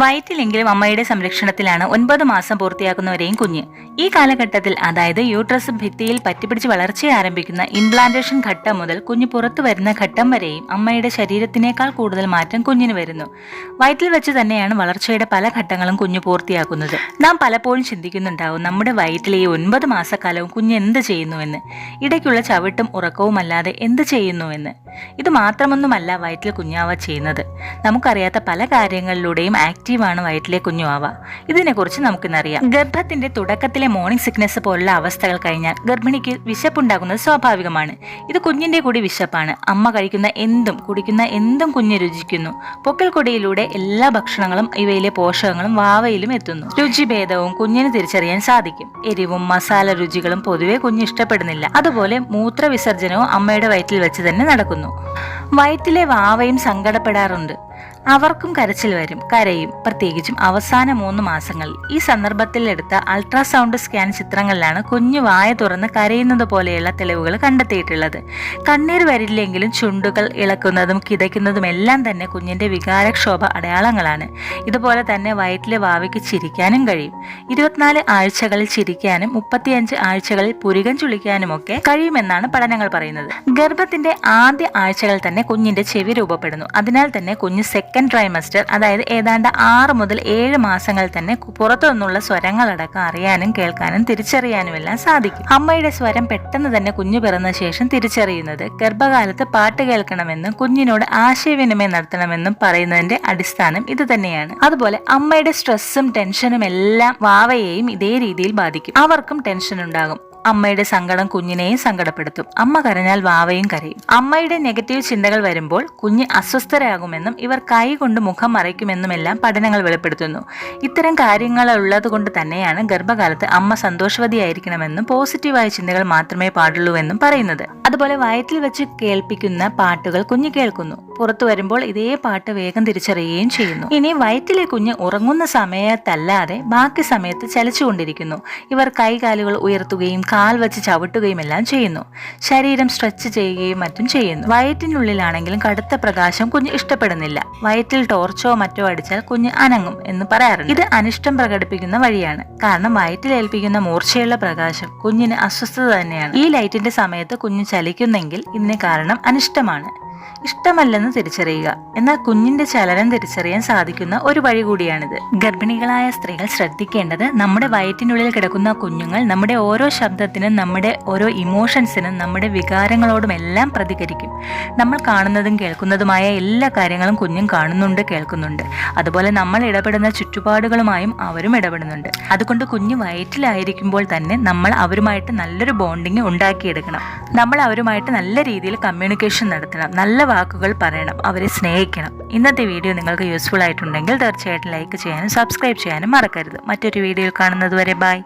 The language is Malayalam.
വയറ്റിലെങ്കിലും അമ്മയുടെ സംരക്ഷണത്തിലാണ് 9 മാസം പൂർത്തിയാക്കുന്നവരെയും കുഞ്ഞ്. ഈ കാലഘട്ടത്തിൽ, അതായത് യൂട്രസ് ഭിത്തിയിൽ പറ്റിപ്പിടിച്ച് വളർച്ച ആരംഭിക്കുന്ന ഇംപ്ലാന്റേഷൻ ഘട്ടം മുതൽ കുഞ്ഞ് പുറത്തു വരുന്ന ഘട്ടം വരെയും അമ്മയുടെ ശരീരത്തിനേക്കാൾ കൂടുതൽ മാറ്റം കുഞ്ഞിന് വരുന്നു. വയറ്റിൽ വെച്ച് തന്നെയാണ് വളർച്ചയുടെ പല ഘട്ടങ്ങളും കുഞ്ഞ് പൂർത്തിയാക്കുന്നത്. നാം പലപ്പോഴും ചിന്തിക്കുന്നുണ്ടാവും, നമ്മുടെ വയറ്റിലെ ഈ 9 മാസക്കാലവും കുഞ്ഞ് എന്ത് ചെയ്യുന്നുവെന്ന്, ഇടയ്ക്കുള്ള ചവിട്ടും ഉറക്കവും അല്ലാതെ എന്ത് ചെയ്യുന്നുവെന്ന്. ഇത് മാത്രമൊന്നുമല്ല വയറ്റിൽ കുഞ്ഞാവ ചെയ്യുന്നത്. നമുക്കറിയാത്ത പല കാര്യങ്ങളിലൂടെയും ആക്റ്റീവാണ് വയറ്റിലെ കുഞ്ഞുവാവ. ഇതിനെക്കുറിച്ച് നമുക്കിന്നറിയാം. ഗർഭത്തിന്റെ തുടക്കത്തിലെ മോർണിംഗ് സിക്നസ് പോലുള്ള അവസ്ഥകൾ കഴിഞ്ഞാൽ ഗർഭിണിക്ക് വിശപ്പുണ്ടാകുന്നത് സ്വാഭാവികമാണ്. ഇത് കുഞ്ഞിന്റെ കൂടി വിശപ്പാണ്. അമ്മ കഴിക്കുന്ന എന്തും കുടിക്കുന്ന എന്തും കുഞ്ഞ് രുചിക്കുന്നു. പൊക്കൽ കൊടിയിലൂടെ എല്ലാ ഭക്ഷണങ്ങളും ഇവയിലെ പോഷകങ്ങളും വാവയിലും എത്തുന്നു. രുചിഭേദവും കുഞ്ഞിന് തിരിച്ചറിയാൻ സാധിക്കും. എരിവും മസാല രുചികളും പൊതുവെ കുഞ്ഞ് ഇഷ്ടപ്പെടുന്നില്ല. അതുപോലെ മൂത്രവിസർജനവും അമ്മയുടെ വയറ്റിൽ വെച്ച് തന്നെ നടക്കുന്നു. വയറ്റിലെ വാവയും സങ്കടപ്പെടാറുണ്ട്. അവർക്കും കരച്ചിൽ വരും, കരയും, പ്രത്യേകിച്ചും അവസാന 3 മാസങ്ങളിൽ. ഈ സന്ദർഭത്തിൽ എടുത്ത അൾട്രാസൗണ്ട് സ്കാൻ ചിത്രങ്ങളിലാണ് കുഞ്ഞു വായ തുറന്ന് കരയുന്നത് പോലെയുള്ള തെളിവുകൾ കണ്ടെത്തിയിട്ടുള്ളത്. കണ്ണീർ വരില്ലെങ്കിലും ചുണ്ടുകൾ ഇളക്കുന്നതും കിതയ്ക്കുന്നതും എല്ലാം തന്നെ കുഞ്ഞിന്റെ വികാരക്ഷോഭ അടയാളങ്ങളാണ്. ഇതുപോലെ തന്നെ വയറ്റിലെ വാവയ്ക്ക് ചിരിക്കാനും കഴിയും. 24 ആഴ്ചകളിൽ ചിരിക്കാനും 35 ആഴ്ചകളിൽ പുരികം ചുളിക്കാനുമൊക്കെ കഴിയുമെന്നാണ് പഠനങ്ങൾ പറയുന്നത്. ഗർഭത്തിന്റെ ആദ്യ ആഴ്ചകൾ തന്നെ കുഞ്ഞിന്റെ ചെവി രൂപപ്പെടുന്നു. അതിനാൽ തന്നെ കുഞ്ഞ് സെക്കൻഡ് ട്രൈമസ്റ്റർ, അതായത് ഏതാണ്ട് 6 മുതൽ 7 മാസങ്ങൾ തന്നെ പുറത്തു നിന്നുള്ള സ്വരങ്ങളടക്കം അറിയാനും കേൾക്കാനും തിരിച്ചറിയാനുമെല്ലാം സാധിക്കും. അമ്മയുടെ സ്വരം പെട്ടെന്ന് തന്നെ കുഞ്ഞു പിറന്ന ശേഷം തിരിച്ചറിയുന്നത് ഗർഭകാലത്ത് പാട്ട് കേൾക്കണമെന്നും കുഞ്ഞിനോട് ആശയവിനിമയം നടത്തണമെന്നും പറയുന്നതിന്റെ അടിസ്ഥാനം ഇത് തന്നെയാണ്. അതുപോലെ അമ്മയുടെ സ്ട്രെസ്സും ടെൻഷനും എല്ലാം വാവയെയും ഇതേ രീതിയിൽ ബാധിക്കും. അവർക്കും ടെൻഷൻ ഉണ്ടാകും. അമ്മയുടെ സങ്കടം കുഞ്ഞിനെയും സങ്കടപ്പെടുത്തും. അമ്മ കരഞ്ഞാൽ വാവയും കരയും. അമ്മയുടെ നെഗറ്റീവ് ചിന്തകൾ വരുമ്പോൾ കുഞ്ഞ് അസ്വസ്ഥരാകുമെന്നും ഇവർ കൈ കൊണ്ട് മുഖം മറയ്ക്കുമെന്നുമെല്ലാം പഠനങ്ങൾ വെളിപ്പെടുത്തുന്നു. ഇത്തരം കാര്യങ്ങൾ ഉള്ളത് കൊണ്ട് തന്നെയാണ് ഗർഭകാലത്ത് അമ്മ സന്തോഷവതിയായിരിക്കണമെന്നും പോസിറ്റീവായ ചിന്തകൾ മാത്രമേ പാടുള്ളൂവെന്നും പറയുന്നത്. അതുപോലെ വയറ്റിൽ വെച്ച് കേൾപ്പിക്കുന്ന പാട്ടുകൾ കുഞ്ഞ് കേൾക്കുന്നു. പുറത്തു വരുമ്പോൾ ഇതേ പാട്ട് വേഗം തിരിച്ചറിയുകയും ചെയ്യുന്നു. ഇനി വയറ്റിലെ കുഞ്ഞ് ഉറങ്ങുന്ന സമയത്തല്ലാതെ ബാക്കി സമയത്ത് ചലിച്ചുകൊണ്ടിരിക്കുന്നു. ഇവർ കൈകാലുകൾ ഉയർത്തുകയും കാൽ വെച്ച് ചവിട്ടുകയും എല്ലാം ചെയ്യുന്നു. ശരീരം സ്ട്രെച്ച് ചെയ്യുകയും മറ്റും ചെയ്യുന്നു. വയറ്റിനുള്ളിലാണെങ്കിലും കടുത്ത പ്രകാശം കുഞ്ഞ് ഇഷ്ടപ്പെടുന്നില്ല. വയറ്റിൽ ടോർച്ചോ മറ്റോ അടിച്ചാൽ കുഞ്ഞ് അനങ്ങും എന്ന് പറയാറുണ്ട്. ഇത് അനിഷ്ടം പ്രകടിപ്പിക്കുന്ന വഴിയാണ്. കാരണം വയറ്റിൽ ഏൽപ്പിക്കുന്ന മൂർച്ചയുള്ള പ്രകാശം കുഞ്ഞിന് അസ്വസ്ഥത തന്നെയാണ്. ഈ ലൈറ്റിന്റെ സമയത്ത് കുഞ്ഞ് ചലിക്കുന്നെങ്കിൽ ഇതിന് കാരണം അനിഷ്ടമാണ്. ഇഷ്ടമല്ലെന്ന് തിരിച്ചറിയുക. എന്നാൽ കുഞ്ഞിന്റെ ചലനം തിരിച്ചറിയാൻ സാധിക്കുന്ന ഒരു വഴി കൂടിയാണിത്. ഗർഭിണികളായ സ്ത്രീകൾ ശ്രദ്ധിക്കേണ്ടത്, നമ്മുടെ വയറ്റിനുള്ളിൽ കിടക്കുന്ന കുഞ്ഞുങ്ങൾ നമ്മുടെ ഓരോ ശബ്ദത്തിനും നമ്മുടെ ഓരോ ഇമോഷൻസിനും നമ്മുടെ വികാരങ്ങളോടും എല്ലാം പ്രതികരിക്കും. നമ്മൾ കാണുന്നതും കേൾക്കുന്നതുമായ എല്ലാ കാര്യങ്ങളും കുഞ്ഞും കാണുന്നുണ്ട്, കേൾക്കുന്നുണ്ട്. അതുപോലെ നമ്മൾ ഇടപെടുന്ന ചുറ്റുപാടുകളുമായും അവരും ഇടപെടുന്നുണ്ട്. അതുകൊണ്ട് കുഞ്ഞ് വയറ്റിലായിരിക്കുമ്പോൾ തന്നെ നമ്മൾ അവരുമായിട്ട് നല്ലൊരു ബോണ്ടിങ് ഉണ്ടാക്കിയെടുക്കണം. നമ്മൾ അവരുമായിട്ട് നല്ല രീതിയിൽ കമ്മ്യൂണിക്കേഷൻ നടത്തണം. നല്ല വാക്കുകൾ പറയണം. അവരെ സ്നേഹിക്കണം. ഇന്നത്തെ വീഡിയോ നിങ്ങൾക്ക് യൂസ്ഫുൾ ആയിട്ടുണ്ടെങ്കിൽ തീർച്ചയായിട്ടും ലൈക്ക് ചെയ്യാനും സബ്സ്ക്രൈബ് ചെയ്യാനും മറക്കരുത്. മറ്റൊരു വീഡിയോയിൽ കാണുന്നത് വരെ ബൈ.